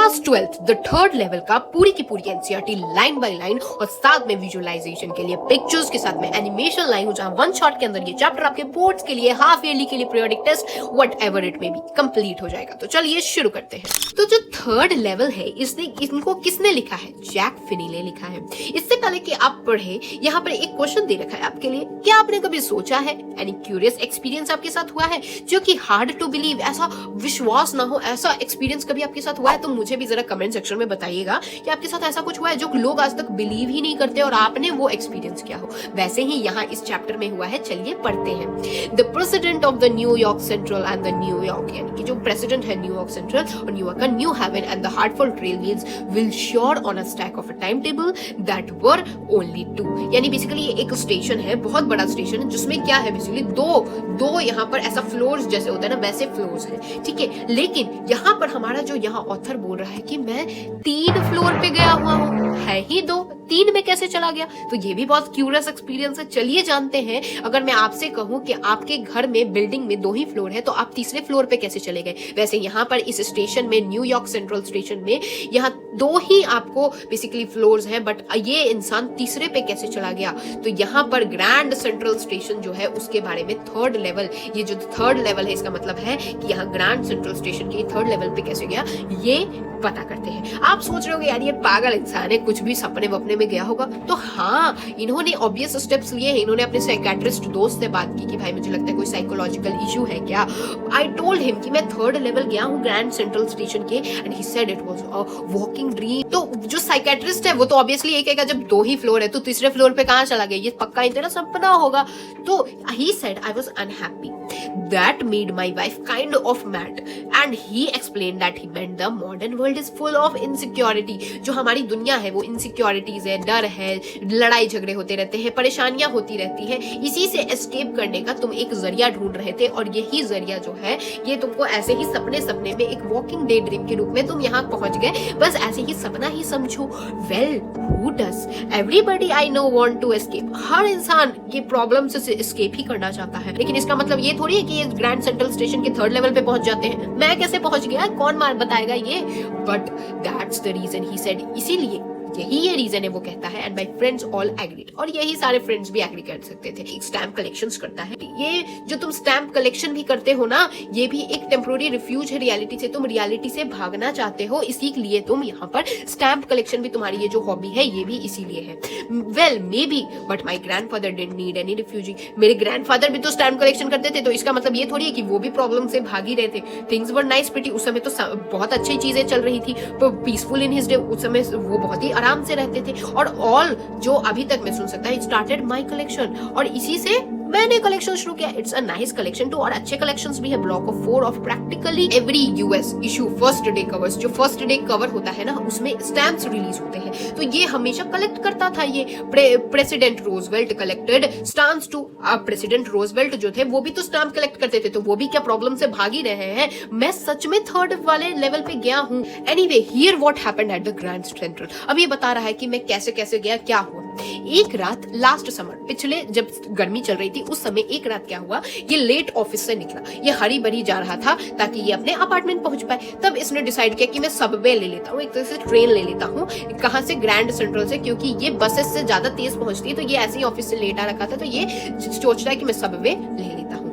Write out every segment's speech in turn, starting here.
Class 12th the third level का पूरी की पूरी एनसीईआरटी लाइन बाय लाइन और साथ में विजुअलाइजेशन के लिए पिक्चर्स के साथ में एनिमेशन लाइन, जहां वन शॉट के अंदर ये चैप्टर आपके बोर्ड्स के लिए, हाफ ईयरली के लिए, periodic test, whatever it may be, complete हो जाएगा। तो चलिए शुरू करते हैं। तो जो थर्ड लेवल है इनको किसने लिखा है? जैक फिनी ने लिखा है। इससे पहले कि आप पढ़े, यहाँ पर एक क्वेश्चन दे रखा है आपके लिए। क्या आपने कभी सोचा है, एनी क्यूरियस एक्सपीरियंस आपके साथ हुआ है जो कि हार्ड टू बिलीव, ऐसा विश्वास ना हो, ऐसा एक्सपीरियंस कभी आपके साथ हुआ है? तो मुझे भी जरा कमेंट सेक्शन में बताइएगा कि आपके साथ ऐसा कुछ हुआ है जो लोग आज तक बिलीव ही नहीं करते और आपने वो एक्सपीरियंस किया हो। वैसे ही यहाँ इस चैप्टर में हुआ है। चलिए पढ़ते हैं। The president of the New York central and the New York, यानी कि जो प्रेसिडेंट है न्यूयॉर्क सेंट्रल और न्यूयॉर्क का new heaven and the heartful railways will sure on a stack of a time table that were only 2, यानी basically ये एक station है, बहुत बड़ा स्टेशन है, जिसमें क्या है बेसिकली दो यहाँ पर ऐसा फ्लोर्स जैसे होता है ना, वैसे फ्लोर्स है, ठीक है। लेकिन यहाँ पर हमारा जो यहाँ ऑथर बोल रहा है कि मैं 3 फ्लोर पे गया हुआ हूँ, है ही 2, 3 में कैसे चला गया? तो ये भी बहुत क्यूरियस एक्सपीरियंस है। चलिए जानते हैं। अगर मैं आपसे कहूँ कि आपके घर में बिल्डिंग में 2 ही फ्लोर है, तो आप तीसरे फ्लोर पे कैसे चले गए? वैसे यहाँ पर इस स्टेशन में, न्यूयॉर्क सेंट्रल स्टेशन में, यहाँ 2 ही आपको बेसिकली फ्लोर्स हैं, बट ये इंसान तीसरे पे कैसे चला गया? तो यहाँ पर ग्रैंड सेंट्रल स्टेशन जो है उसके बारे में थर्ड लेवल, ये जो थर्ड लेवल है इसका मतलब है कि यहाँ ग्रैंड सेंट्रल स्टेशन के थर्ड लेवल पे कैसे गया, ये पता करते हैं। आप सोच रहे होंगे यार ये पागल इंसान है, कुछ भी सपने वपने में गया होगा। तो हाँ, इन्होंने ऑब्वियस स्टेप्स लिए हैं। इन्होंने अपने साइकियाट्रिस्ट दोस्त से बात की कि भाई मुझे लगता है कोई साइकोलॉजिकल इशू है क्या। आई टोल्ड हिम कि मैं थर्ड लेवल गया हूँ ग्रैंड सेंट्रल स्टेशन के, and he said it was a walking dream. तो जो साइकियाट्रिस्ट है वो तो ऑब्वियसली ये कहेगा जब 2 ही फ्लोर है तो तीसरे फ्लोर पे कहाँ चला गया, ये पक्का तेरा सपना होगा। तो he said I was unhappy, that made my wife kind of mad, and he explained that he meant the modern world is full of insecurity। जो हमारी दुनिया है वो इनसिक्योरिटीज है, डर है, लड़ाई झगड़े होते रहते हैं, परेशानियां होती रहती है। इसी से एस्केप करने का तुम एक जरिया ढूंढ रहे थे, और यही जरिया जो है ये तुमको ऐसे ही सपने में एक वॉकिंग डे ड्रीम के रूप में तुम यहाँ पहुंच गए, बस ऐसे ही सपना ही समझो। Well who does? Everybody I know want to escape। हर इंसान ये प्रॉब्लम से एस्केप ही करना चाहता है, लेकिन इसका मतलब ये थोड़ी है कि ये ग्रैंड सेंट्रल स्टेशन के थर्ड लेवल पे पहुंच जाते हैं। मैं कैसे पहुंच गया, कौन मार बताएगा ये? But that's the reason he said, इसीलिए यही ये रीजन है वो कहता है। And my friends all agreed, और यही सारे फ्रेंड्स भी एग्री कर सकते थे। एक स्टैम्प कलेक्शंस करता है, ये जो तुम स्टैम्प कलेक्शन भी करते हो ना, ये भी एक टेम्पोररी रिफ्यूज है रियलिटी से। तुम रियलिटी से भागना चाहते हो, इसी लिए तुम यहाँ पर स्टैम्प कलेक्शन भी, तुम्हारी ये जो हॉबी है ये भी इसीलिए है। Well may be, but my grandfather didn't need any refugee. मेरे ग्रैंडफादर भी तो स्टैम्प कलेक्शन करते थे, तो इसका मतलब ये थोड़ी है कि वो भी प्रॉब्लम से भाग ही रहे थे। थिंग्स वर नाइस प्रिटी, उस समय तो बहुत अच्छी चीजें चल रही थी, पीसफुल इन हिज डे, उस समय वो बहुत ही आराम से रहते थे। और ऑल जो अभी तक मैं सुन सकता है, स्टार्टेड माई कलेक्शन, और इसी से मैंने कलेक्शन शुरू किया। It's a nice collection too, और अच्छे कलेक्शंस भी है। Block of 4 of practically every US issue first day covers, जो फर्स्ट डे कवर होता है ना उसमें स्टैम्प्स रिलीज होते हैं, तो ये हमेशा कलेक्ट करता था ये। President Roosevelt collected stamps too, president Roosevelt जो थे वो भी तो स्टैम्प कलेक्ट करते थे, तो वो भी क्या प्रॉब्लम से भाग ही रहे हैं? मैं सच में थर्ड वाले लेवल पे गया हूँ। Anyway, here what happened at the grand central. अब ये बता रहा है कि मैं कैसे कैसे गया, क्या हुआ। एक रात लास्ट समर, पिछले जब गर्मी चल रही थी उस समय एक रात क्या हुआ, ये लेट ऑफिस से निकला, ये हरी भरी जा रहा था ताकि ये अपने अपार्टमेंट पहुंच पाए। तब इसने डिसाइड किया कि मैं सबवे ले लेता हूँ, एक तरह से ट्रेन ले लेता हूँ। कहाँ से? ग्रैंड सेंट्रल से, क्योंकि ये बसेस से ज्यादा तेज पहुंचती है। तो ये ऐसे ही ऑफिस से लेट आ रखा था, तो ये सोच रहा है कि मैं सबवे ले लेता हूँ।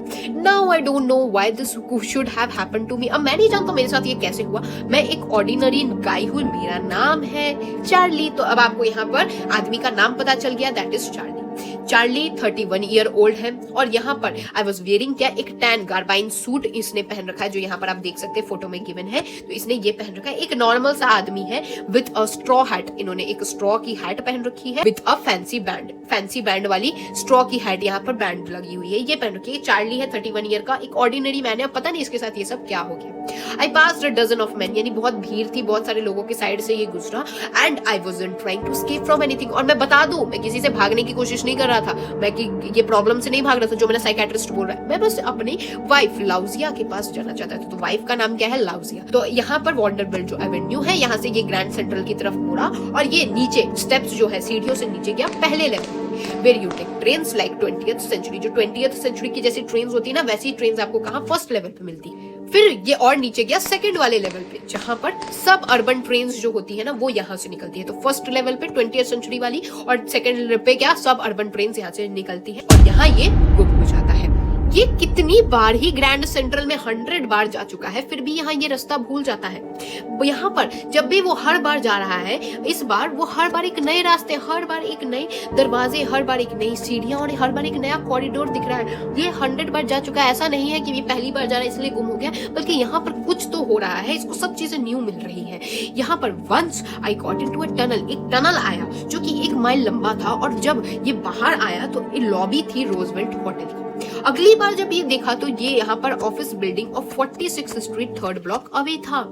Now I don't know why this should have happened to me। अब मैं नहीं जानता मेरे साथ ये कैसे हुआ। मैं एक ऑर्डिनरी गाय हूँ, मेरा नाम है चार्ली। तो अब आपको यहाँ पर आदमी का नाम पता चल गया, that is Charlie. Charlie 31 year old है, और यहाँ पर आई वॉज वेयरिंग क्या, एक टैन गार्बाइन सूट इसने पहन रखा है, जो यहाँ पर आप देख सकते हैं फोटो में गिवन है। तो इसने ये पहन रखा है, एक नॉर्मल सा आदमी है विथ अ स्ट्रॉ हैट। इन्होंने एक स्ट्रॉ की हैट पहन रखी है विथ अ फैंसी बैंड वाली स्ट्रॉ की हैट, यहाँ पर बैंड लगी हुई है, ये पहन रखी है। चार्ली है 31 ईयर का, एक ऑर्डिनरी मैन है। अब पता नहीं इसके साथ ये सब क्या हो गया। I passed a dozen of man, यानी बहुत भीड़ थी, बहुत सारे लोगों के साइड से ये गुजरा। And I wasn't trying to escape from anything. और मैं बता दूं, मैं किसी से भागने की कोशिश नहीं कर रहा था, मैं कि ये प्रॉब्लम से नहीं भाग रहा था जो मेरा साइकियाट्रिस्ट बोल रहा है। मैं बस अपनी वाइफ लाउजिया के पास जाना चाहता था। तो वाइफ का नाम क्या है? लाउजिया। तो यहाँ पर वॉन्डरबिल्ट जो एवेन्यू है, यहाँ से ये ग्रैंड सेंट्रल की तरफ मुड़ा, और ये नीचे स्टेप्स जो है सीढ़ियों से नीचे गया पहले level, where you take trains like 20th century. जो 20th सेंचुरी की जैसी ट्रेन्स होती है ना, वैसी ट्रेन्स आपको कहाँ? फर्स्ट लेवल पे मिलती है। फिर ये और नीचे गया सेकंड वाले लेवल पे, जहां पर सब अर्बन ट्रेन्स जो होती है ना वो यहाँ से निकलती है। तो फर्स्ट लेवल पे 20th सेंचुरी वाली और सेकंड लेवल पे क्या सब अर्बन ट्रेन्स यहाँ से निकलती है और यहाँ ये गुम हो जाता है। ये कितनी बार ही ग्रैंड सेंट्रल में 100 बार जा चुका है, फिर भी यहाँ ये रास्ता भूल जाता है। यहाँ पर जब भी वो हर बार जा रहा है, इस बार वो हर बार एक नए रास्ते, हर बार एक नए दरवाजे, हर बार एक नई सीढ़ियां और हर बार एक नया कॉरिडोर दिख रहा है। ये 100 बार जा चुका है। ऐसा नहीं है कि ये पहली बार जा रहा है इसलिए गुम हो गया, बल्कि यहाँ पर कुछ तो हो रहा है, इसको सब चीजें न्यू मिल रही है। यहाँ पर once I got into a tunnel, एक टनल आया जो कि 1 माइल लंबा था और जब ये बाहर आया तो ये लॉबी थी रोजवेल्ट होटल की। अगली बार जब ये देखा तो ये यहाँ पर office building of 46 street 3rd block away था।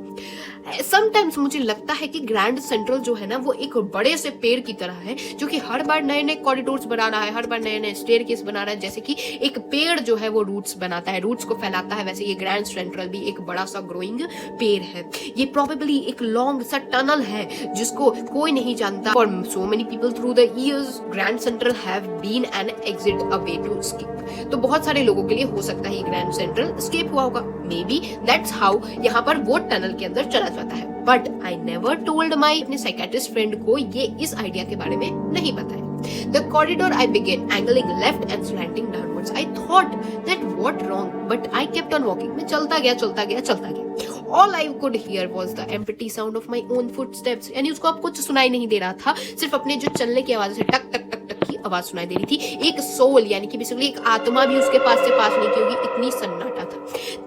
समटाइम्स मुझे लगता है कि ग्रैंड सेंट्रल जो है ना वो एक बड़े से पेड़ की तरह है जो कि हर बार नए नए कॉरिडोर्स बना रहा है, हर बार नए नए स्टेयरकेस बना रहा है। जैसे कि एक पेड़ जो है वो रूट्स बनाता है, रूट्स को फैलाता है, वैसे ये ग्रैंड सेंट्रल भी एक बड़ा सा ग्रोइंग पेड़ है। ये प्रोबेबली एक लॉन्ग सा टनल है जिसको कोई नहीं जानता। For so many people through the years Grand Central have been an exit a way to escape. तो बहुत सारे लोगों के लिए हो सकता है ग्रैंड सेंट्रल एस्केप हुआ होगा। मे बी दैट्स हाउ यहाँ पर वो टनल के अंदर चला जाता है। But I never told my अपने साइकेट्रिस्ट फ्रेंड को ये इस आइडिया के बारे में नहीं बताया। The corridor I began angling left and slanting downwards. I thought that what wrong, but I kept on walking. मैं चलता गया। All I could hear was the empty sound of my own footsteps. यानी उसको अब कुछ सुनाई नहीं दे रहा था, सिर्फ अपने जो चलने की आवाज से टक टक टक टक की आवाज सुनाई दे रही थी। एक सोल यानी कि बेसिकली एक आत्मा भी उसके पास से पास नहीं की होगी, इतनी सन्नाटा था।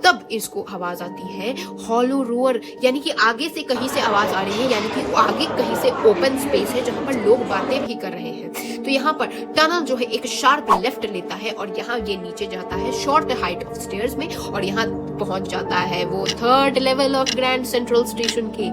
तब इसको आवाज आती है हॉलो रोअर, यानी कि आगे से कहीं से आवाज आ रही है, यानी कि आगे कहीं से ओपन स्पेस है जहां पर लोग बातें भी कर रहे हैं। तो यहाँ पर टनल जो है एक शार्प लेफ्ट लेता है और यहाँ ये नीचे जाता है शॉर्ट हाइट ऑफ स्टेयर्स में और यहाँ पहुंच जाता है वो 3rd level of grand central station के।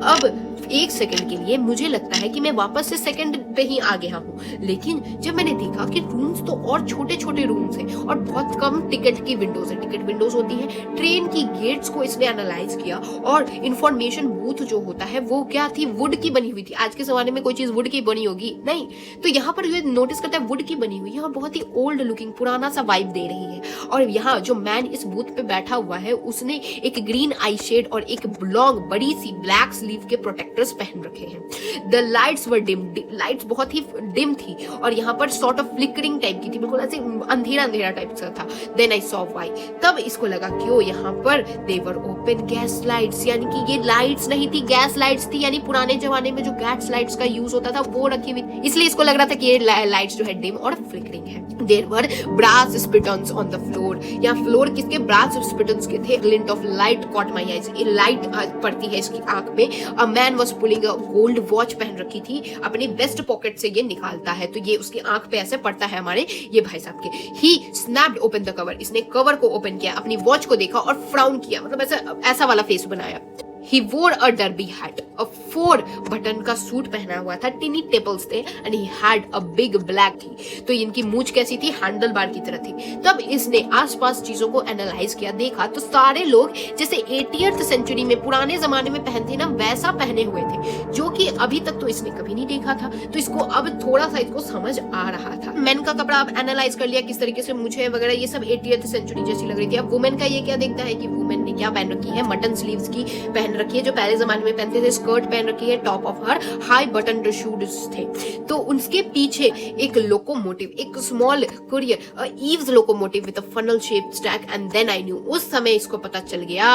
अब 1 सेकंड के लिए मुझे लगता है कि मैं वापस से सेकंड पे ही आ गया हूँ, लेकिन जब मैंने देखा कि रूम्स तो और छोटे छोटे रूम्स हैं और बहुत कम टिकट की विंडोज है, टिकट विंडोज होती है। ट्रेन की गेट्स को इसने एनालाइज किया और इंफॉर्मेशन बूथ जो होता है वो क्या थी, वुड की बनी हुई थी। आज के जमाने में कोई चीज वुड की बनी होगी नहीं, तो यहाँ पर ये नोटिस करता है वुड की बनी हुई है और बहुत ही ओल्ड लुकिंग पुराना सा वाइब दे रही है। और यहाँ जो मैन इस बूथ पे बैठा हुआ है उसने एक ग्रीन आई शेड और एक लॉन्ग बड़ी सी ब्लैक स्लीव के प्रोटेक्टर्स पहन रखे हैं। The lights were dim, lights बहुत ही डिम थी और यहाँ पर सॉर्ट ऑफ फ्लिकरिंग टाइप की थी, बिल्कुल ऐसे अंधेरा अंधेरा टाइप का था। देन आई सॉ व्हाई, तब इसको लगा क्यों यहाँ पर दे वर ओपन गैस लाइट्स, यानी कि ये लाइट्स नहीं थी गैस लाइट्स थी, यानी पुराने जमाने में जो गैस लाइट्स का यूज होता था वो रखी हुई, इसलिए इसको लग रहा था कि ये लाइट्स जो है डिम और फ्लिकरिंग है। There were brass spittoons on the floor, यहाँ फ्लोर किसके, ब्रास स्पिटन्स के थे। Glint of light caught my eyes, ये लाइट पड़ती है इसकी आंख में। A man was pulling a gold watch, पहन रखी थी, अपनी वेस्ट पॉकेट से ये निकालता है तो ये उसकी आंख पे ऐसे पड़ता है हमारे ये भाई साहब के। ही स्नैप्ड ओपन द कवर, इसने कवर को ओपन किया, अपनी वॉच को देखा और फ्राउन किया, मतलब ऐसा वाला फेस बनाया। He wore a derby hat, a 4 button का सूट पहना हुआ था, टिनी टेबल्स थे and he had a big black थी। तो इनकी मूंछ कैसी थी, हैंडल बार की तरह थी। तब इसने आसपास चीजों को एनालाइज किया, देखा तो सारे लोग जैसे 80th सेंचुरी में पुराने जमाने में पहनते ना वैसा पहने हुए थे, जो कि अभी तक तो इसने कभी नहीं देखा था। तो इसको अब थोड़ा सा इसको समझ आ रहा था। मेन का कपड़ा अब एनालाइज कर लिया किस तरीके से मुझे वगैरह ये सब 80th सेंचुरी जैसी लग रही थी। अब वुमेन का ये क्या देखता है कि वुमेन ने क्या पहन रखी है, मटन स्लीव्स की पहन रखी है जो पहले जमाने में पहनते थे, स्कर्ट पहन रखी है, top of her high button shoes थे। तो उसके पीछे एक लोकोमोटिव, एक small Currier Ives locomotive with a funnel shaped stack and then I knew, उस समय इसको पता चल गया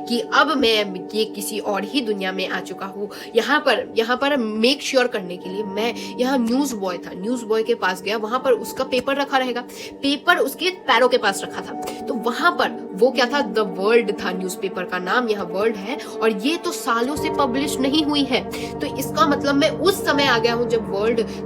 कि अब मैं ये किसी और ही दुनिया में आ चुका हूँ। यहाँ पर मेक श्योर करने के लिए मैं यहाँ न्यूज बॉय था, न्यूज बॉय के पास गया, वहां पर उसका पेपर रखा रहेगा, पेपर उसके पैरों के पास रखा था। तो वहां पर वो क्या था, द वर्ल्ड था, न्यूज़पेपर का नाम यहाँ वर्ल्ड है और ये तो सालों से पब्लिश नहीं हुई है। तो इसका मतलब मैं उस समय आ गया हूँ जब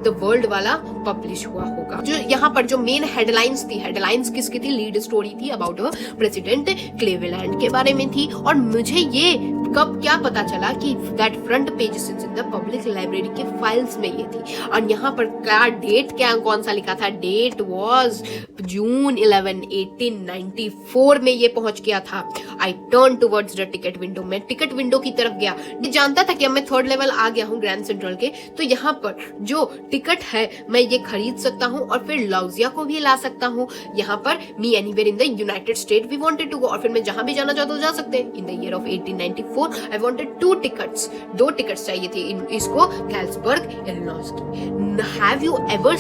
द वर्ल्ड वाला पब्लिश हुआ होगा। जो यहाँ पर जो मेन हेडलाइंस थी, हेडलाइंस किसकी थी, लीड स्टोरी थी अबाउट प्रेसिडेंट क्लीवेलैंड के बारे में थी और मुझे ये कब क्या पता चला कि that front pages in the public library के फाइल्स में ये थी। और यहाँ पर क्या डेट, क्या कौन सा लिखा था, डेट वाज जून 11 1894 में ये पहुंच गया था। I turn towards the ticket window, मैं टिकट विंडो की तरफ गया। मैं जानता था कि अब मैं थर्ड लेवल आ गया हूँ ग्रैंड सेंट्रल के, तो यहाँ पर जो टिकट है मैं ये खरीद सकता हूँ और फिर लाउजिया को भी ला सकता हूँ। यहाँ पर me anywhere in the United State we wanted to go, और फिर मैं जहां भी जाना चाहता हूँ जा सकते हैं। In the year of 1894 I wanted 2 tickets, 2 tickets चाहिए थे इसको गैल्सबर्ग इलिनॉइस की। Have you ever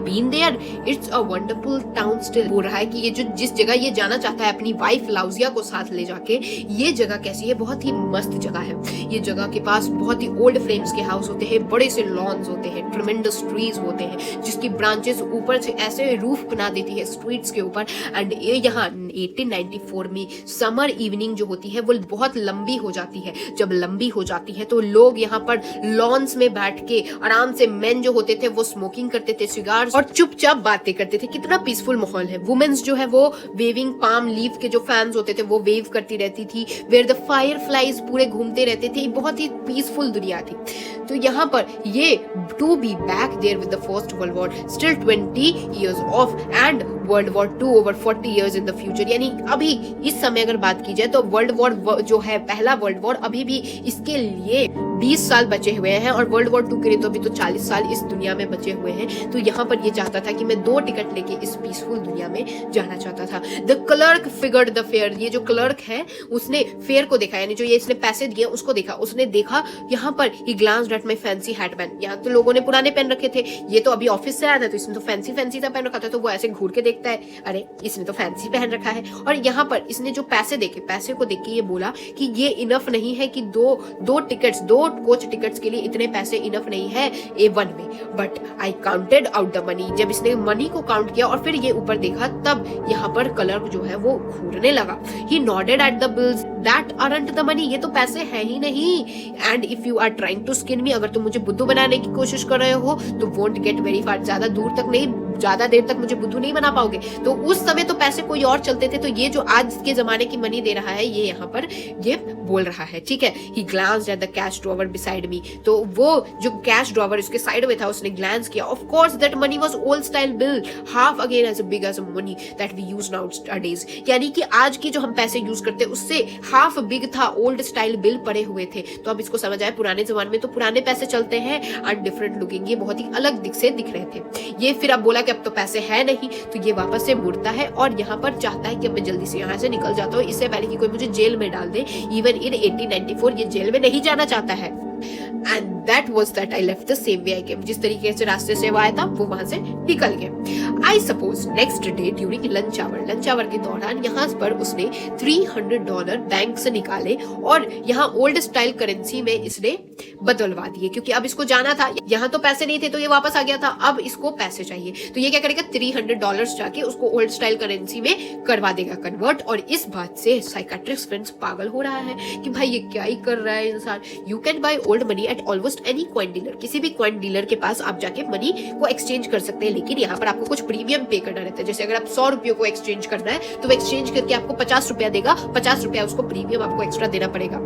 been there? It's a wonderful town still. बोल रहा है कि ये जो जिस जगह ये जाना चाहता है अपनी वाइफ लाउजिया को साथ ले जाके, ये जगह कैसी है, बहुत ही मस्त जगह है। ये जगह के पास बहुत ही ओल्ड फ्रेम्स के हाउस होते हैं, बड़े से लॉन्स होते हैं, ट्रेमेंडस ट्रीज होते हैं जिसकी ब्रांचेस ऊपर से ऐसे रूफ बना देती है स्ट्रीट्स के ऊपर। एंड ये यहाँ 1894 में समर इवनिंग जो होती है वो बहुत लंबी हो जाती है। जब लंबी हो जाती है तो लोग यहाँ पर लॉन्स में बैठ के आराम से, मेन जो होते थे वो स्मोकिंग करते थे सिगार्स और चुपचाप बातें करते थे। कितना पीसफुल माहौल है। वुमेन्स जो है वो वेविंग पाम लीफ के जो फैंस होते थे वो वेव करती रहती थी। वेयर द फायर फ्लाइज पूरे घूमते रहते थे। बहुत ही पीसफुल दुनिया थी। तो यहाँ पर ये to be back there with the first world war still 20 years off and world war 2 over 40 years in the future. यानी अभी इस समय अगर बात की जाए तो वर्ल्ड वॉर जो है, पहला वर्ल्ड वॉर, अभी भी इसके लिए 20 साल बचे हुए हैं और वर्ल्ड वॉर 2 के लिए तो अभी तो 40 साल इस दुनिया में बचे हुए हैं। तो यहाँ पर ये चाहता था कि मैं 2 टिकट लेके इस पीसफुल दुनिया में जाना चाहता था। The clerk figured the fair. ये जो क्लर्क है उसने फेयर को देखा, यानी जो ये इसने पैसे दिए उसको देखा। उसने देखा यहाँ पर ही ग्लांस्ड एट माय फैंसी हैटबैंड। यहाँ तो लोगों ने पुराने पहन रखे थे, ये तो अभी ऑफिस से आया था तो इसने तो फैंसी सा पहन रखा था। तो वो ऐसे घूर के देखता है, अरे इसने तो फैंसी पहन रखा है। और यहाँ पर इसने जो पैसे देखे, पैसे को देख के ये बोला कि ये इनफ नहीं है, कि दो टिकट्स, 2 कोच टिकट्स के लिए इतने पैसे इनफ नहीं है A1 में। But I counted out the money. जब इसने मनी को काउंट किया और फिर ये ऊपर देखा, तब यहाँ पर क्लर्क जो है वो घूरने लगा। He nodded at the bills that aren't the money. ये तो पैसे है ही नहीं। And if you are trying to skin me, अगर तुम मुझे बुद्धू बनाने की कोशिश कर रहे हो तो वोंट गेट वेरी फार। ज्यादा दूर तक नहीं, ज्यादा देर तक मुझे बुद्धू नहीं बना पाओगे। तो उस समय तो पैसे कोई और चलते थे। तो ये जो आज के जमाने की मनी दे रहा है, ये यहाँ पर ये बोल रहा है, ठीक है। He glanced at the cash drawer beside me. तो वो जो कैश ड्रॉवर उसके साइड में था उसने ग्लांस किया। Of course that money was old style bill, half again as big as money that we use nowadays. यानी कि आज की जो हम पैसे यूज करते हैं उससे हाफ बिग था, ओल्ड स्टाइल बिल पड़े हुए थे। तो अब इसको समझ आया, पुराने जमाने में तो पुराने पैसे चलते हैं एंड डिफरेंट लुकिंग, ये बहुत ही अलग दिख रहे थे। ये फिर अब बोला कि अब तो पैसे है नहीं, तो ये वापस से मुड़ता है और यहाँ पर चाहता है कि अब मैं जल्दी से यहाँ से निकल जाता हूँ, इससे पहले कि कोई मुझे जेल में डाल दे। इवन इन 1894 ये जेल में नहीं जाना चाहता है। And that was that I left the same way I came. जिस तरीके से रास्ते से वो आया था वो वहां से निकल गया। I suppose next day during lunch hour के दौरान यहाँ पर उसने $300 बैंक से निकाले और यहाँ ओल्ड स्टाइल करेंसी में इसने बदलवा दिए, क्योंकि अब इसको जाना था। यहाँ तो पैसे नहीं थे तो ये वापस आ गया था, अब इसको पैसे चाहिए। तो ये क्या करेगा, $300 जाके उसको ओल्ड स्टाइल करेंसी में करवा देगा कन्वर्ट। और इस बात से साइकाट्रिस्ट फ्रेंड्स पागल हो रहा है कि भाई ये क्या ही कर रहा है इंसान। You can by old money at almost any coin dealer. किसी भी कॉइन डीलर के पास आप जाके मनी को एक्सचेंज कर सकते हैं, लेकिन यहाँ पर आपको कुछ प्रीमियम पे करना रहता है। जैसे अगर आप 100 रुपयों को एक्सचेंज करना है तो वो एक्सचेंज करके आपको 50 रुपया देगा, 50 रुपया उसको प्रीमियम आपको एक्स्ट्रा देना पड़ेगा।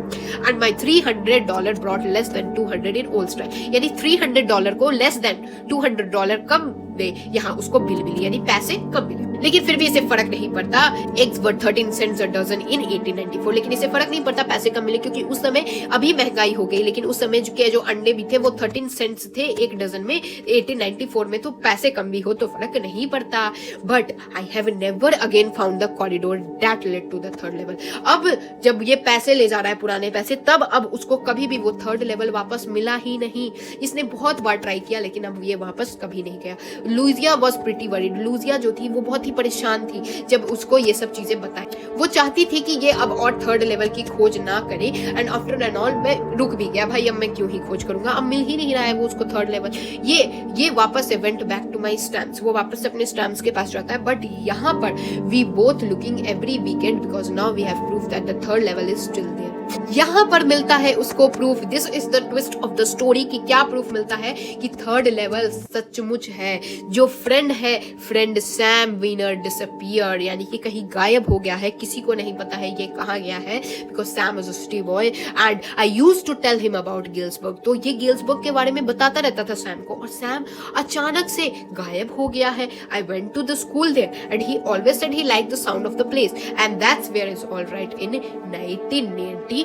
And my $300 brought less than 200 in old style. यानी $300 को लेस देन $200 कम दे, यहाँ उसको बिल मिली, यानी पैसे कम मिले। लेकिन फिर भी इसे फर्क नहीं पड़ता। Eggs were 13 cents a dozen इन 1894। लेकिन इसे फर्क नहीं पड़ता पैसे कम मिले, क्योंकि उस समय अभी महंगाई हो गई, लेकिन उस समय जो अंडे भी थे वो 13 cents थे एक डजन में। 1894 में तो पैसे कम भी हो तो फर्क नहीं पड़ता। But I have never again found the corridor that led to the third level. अब जब ये पैसे ले जा रहा है पुराने पैसे, तब अब उसको कभी भी वो थर्ड लेवल वापस मिला ही नहीं। इसने बहुत बार ट्राई किया लेकिन अब ये वापस कभी नहीं गया। लुइजिया वॉज प्रिटी वरीड। लुइजिया जो थी वो बहुत ही परेशान थी जब उसको ये सब चीजें बताई। वो चाहती थी कि ये अब और थर्ड लेवल की खोज ना करे। एंड आफ्टर एंड ऑल मैं रुक भी गया, भाई अब मैं क्यों ही खोज करूंगा, अब मिल ही नहीं रहा है वो उसको थर्ड लेवल। ये वापस से went back to my stamps. वो वापस से अपने स्टैम्प्स के पास जाता है। बट यहाँ पर we both looking every weekend because now we have proof that the third level is still there. यहाँ पर मिलता है उसको proof. This is the twist of the story कि क्या प्रूफ मिलता है कि थर्ड लेवल सचमुच है। जो फ्रेंड है, फ्रेंड सैम वीनर डिसअपीयर, यानी कि कहीं गायब हो गया है, किसी को नहीं पता है ये कहाँ गया है, because Sam is a city boy and I used to tell him about Galesburg. तो ये गेल्सबर्ग के बारे में बताता रहता था सैम को, और सैम अचानक से गायब हो गया है। I went to the school there and he always said he like the sound of the place and that's where is all right in 1994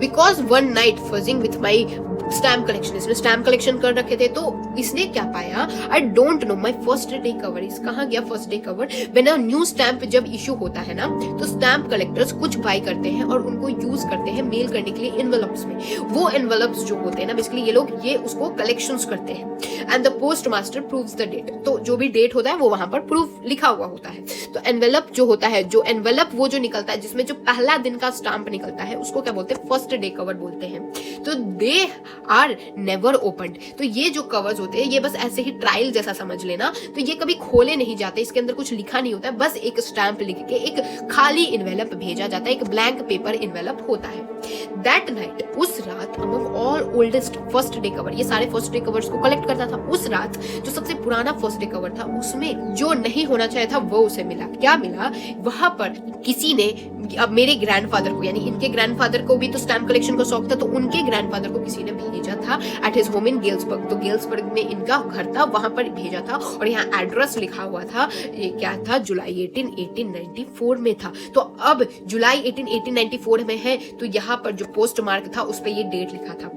because one night fussing with my stamp collection. इसने stamp collection कर रखे थे, तो इसने क्या पाया, I don't know, my first day cover. इस कहाँ गया first day cover? When a new stamp जब इशू होता है ना, तो स्टैम्प कलेक्टर्स कुछ बाय करते हैं और उनको यूज करते हैं मेल करने के लिए एनवेलप्स में। वो एनवेलप्स जो होते हैं ना, बेसिकली ये लोग ये उसको कलेक्शंस करते हैं and the post master proves the date. तो जो भी डेट होता है वो वहां पर प्रूफ लिखा हुआ होता है। तो एनवेलप जो होता है, जो एनवेलप वो जो निकलता है जिसमें जो पहला दिन का स्टाम्प निकलता है, उसको क्या बोलते हैं? फर्स्ट डे कवर बोलते हैं। तो दे आर नेवर ओपन्ड। तो ये जो कवर्स होते हैं ये बस ऐसे ही ट्रायल जैसा समझ लेना। तो ये कभी खोले नहीं जाते, इसके अंदर कुछ लिखा नहीं होता है, बस एक स्टैम्प लिख के एक खाली इन्वेलप भेजा जाता है, एक ब्लैंक पेपर इन्वेलप होता है। दैट नाइट, उस रात, among all oldest first day cover, ये सारे फर्स्ट डे कवर्स को कलेक्ट करता था। उस रात जो सबसे पुराना फर्स्ट डे कवर था, उसमें जो नहीं होना चाहिए था वो उसे मिला। क्या मिला? वहां पर किसी ने, अब मेरे ग्रैंडफादर को, यानी इनके ग्रैंडफादर को भी तो स्टैम्प कलेक्शन का शौक था, तो उनके ग्रैंडफादर को किसी ने भेजा था at his home in Galesburg. तो गेल्सबर्ग में इनका घर था, वहां पर भेजा था और यहाँ एड्रेस लिखा हुआ था। ये क्या था? जुलाई 18, 1894 में था। तो अब जुलाई 18, 1894 में है, तो यहाँ पर जो पोस्ट मार्क था उस पर ये डेट लिखा था।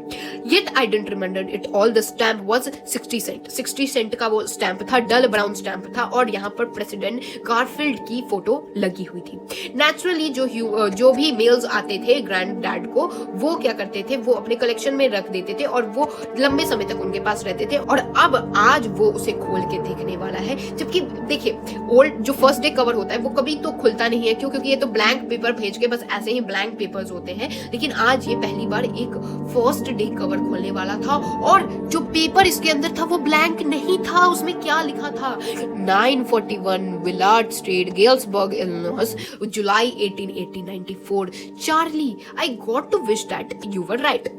Yet I didn't remember it all. The stamp was 60 cent. 60 cent का वो स्टैम्प था, डल ब्राउन स्टैम्प था, और यहाँ पर प्रेसिडेंट गारफील्ड की फोटो लगी हुई थी। नेचुरली जो भी मेल्स आते थे ग्रैंड डैड को, वो क्या करते थे, वो अपने कलेक्शन में रख देते थे और वो लंबे समय तक उनके पास रहते थे। और अब आज वो उसे खोल के देखने वाला है। जबकि देखिए, ओल्ड जो फर्स्ट डे कवर होता है वो कभी तो खुलता नहीं है, क्यों? क्योंकि ये तो ब्लैंक पेपर भेज के बस ऐसे ही ब्लैंक पेपर्स होते हैं। लेकिन आज ये पहली बार एक फर्स्ट डे कवर खोलने वाला था, और जो पेपर इसके अंदर था वो ब्लैंक नहीं था। उसमें क्या लिखा था? 941 Willard street, Galesburg, Illinois, July 18, 1894. Charlie, I got to wish that you were right.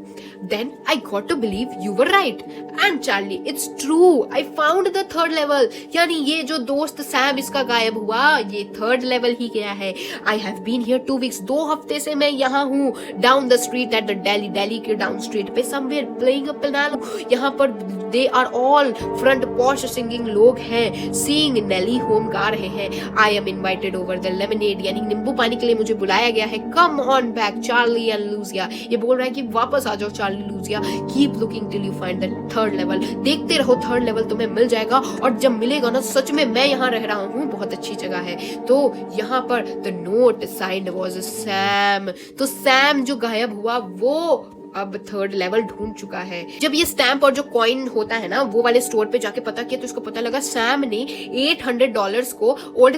Then I got to believe you were right. And Charlie, it's true. I found the third level. यानी ये जो दोस्त Sam इसका गायब हुआ, ये third level ही गया है। I have been here 2 weeks. 2 हफ्ते से मैं यहाँ हूँ। Down the street at the Delhi के डाउन स्ट्रीट पे somewhere playing a piano. यहाँ पर they are all front posh singing लोग हैं। Seeing Nelly home गा रहे हैं। I am invited over the lemonade, यानी नींबू पानी के लिए मुझे बुलाया गया है। Come on back Charlie and Lucia. ये बोल रहा है कि वापस आ जाओ Charlie Lucia. Keep looking till you find the third level. देखते रहो, थर्ड लेवल तुम्हें मिल जाएगा, और जब मिलेगा ना, सच में मैं यहाँ रह रहा हूँ, बहुत अच्छी जगह है। तो यहाँ पर the note signed was Sam. तो सैम जो गायब हुआ वो अब थर्ड लेवल ढूंढ चुका है। जब ये स्टैम्प और जो कॉइन होता है ना, वो वाले स्टोर पे जाके पता किया, तो इसको पता लगा सैम ने $800 को ओल्ड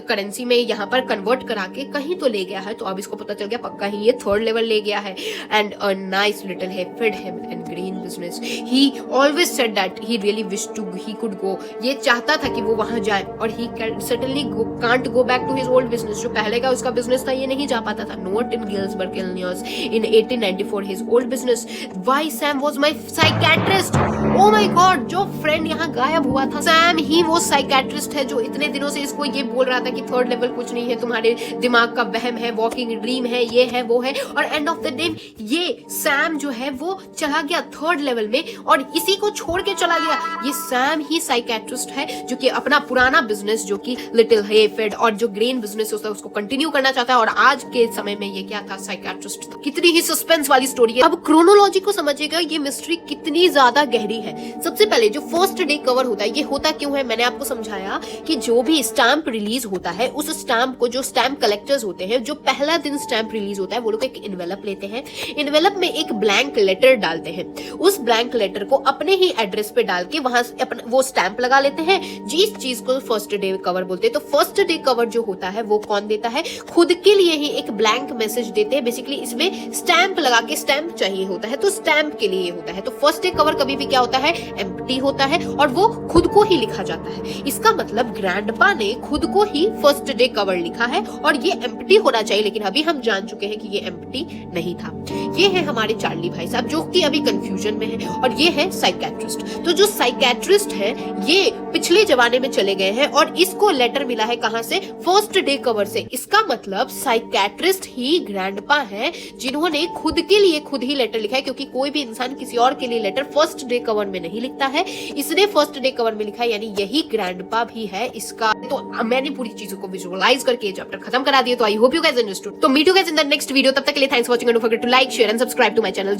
करेंसी में यहाँ पर कन्वर्ट करा के कहीं तो ले गया है। तो अब इसको पता चल गया पक्का ही ये थर्ड लेवल ले गया है। And a nice little hay fed him in green business. He always said that he really wish to he could go. ये चाहता था कि वो वहां जाए, और he suddenly can't go back to his old business. जो पहले का उसका बिजनेस था, ये नहीं जा पाता था। Note in Galesburg, Illinois in 1894 his old business. Why Sam was my psychiatrist. Oh my God, जो फ्रेंड यहाँ गायब हुआ था, सैम ही वो साइकेट्रिस्ट है जो इतने दिनों से इसको ये बोल रहा था कि थर्ड लेवल कुछ नहीं है, तुम्हारे दिमाग का वहम है, वॉकिंग ड्रीम है, ये है वो है। और एंड ऑफ द डे ये सैम जो है वो चला गया थर्ड लेवल में, और इसी को छोड़ के चला गया। ये सैम ही साइकेट्रिस्ट है जो कि अपना पुराना बिजनेस, जो कि लिटिल हे फेड और जो ग्रेन बिजनेस होता है, उसको कंटिन्यू करना चाहता है। और आज के समय में ये क्या था? साइकेट्रिस्ट था। कितनी ही सस्पेंस वाली स्टोरी है। अब क्रोनोलॉजी को समझिएगा, ये मिस्ट्री कितनी ज्यादा गहरी है। सबसे पहले जो फर्स्ट डे कवर होता है, ये होता क्यों है? मैंने आपको समझाया कि जो भी स्टैम्प रिलीज होता है, उस स्टैम्प को जो स्टैम्प कलेक्टर्स होते हैं, जो पहला दिन स्टैम्प रिलीज होता है, वो लोग एक इन्वेलप लेते हैं। इन्वेलप में एक ब्लैंक लेटर डालते हैं। उस ब्लैंक लेटर को अपने ही एड्रेस पे डाल के वहां वो स्टैम्प लगा लेते हैं। जिस चीज को फर्स्ट डे कवर बोलते हैं। तो फर्स्ट डे कवर जो होता है वो कौन देता है? खुद के लिए ही एक ब्लैंक मैसेज देते हैं। बेसिकली इसमें स्टैम्प लगा के, स्टैम्प चाहिए होता है, तो स्टैम्प के लिए होता है। तो फर्स्ट डे कवर कभी भी क्या होता होता है, एम्प्टी होता है और वो खुद को ही लिखा जाता है। इसका मतलब ग्रैंडपा ने खुद को ही फर्स्ट डे कवर लिखा है और ये एम्प्टी होना चाहिए, लेकिन अभी हम जान चुके हैं कि ये एम्प्टी नहीं था। ये है हमारे चार्ली भाई साहब जो कि अभी कंफ्यूजन में है, और ये है साइकेट्रिस्ट। तो जो साइकेट्रिस्ट है ये पिछले जमाने में चले गए हैं और इसको लेटर मिला है कहां से? फर्स्ट डे कवर से। इसका मतलब साइकेट्रिस्ट ही ग्रैंडपा है जिन्होंने खुद के लिए खुद ही लेटर लिखा है, क्योंकि कोई भी इंसान किसी और के लिए लेटर फर्स्ट डे कवर में नहीं लिखता है, इसने फर्स्ट डे कवर में लिखा है, यानी यही ग्रैंडपा भी है इसका। तो मैंने पूरी चीजों को विजुअलाइज करके चैप्टर खत्म करा दिया। तो I hope you guys understood. तो meet you guys in the next video. तब तक के लिए thanks for watching and don't forget to like, share and subscribe to my channel.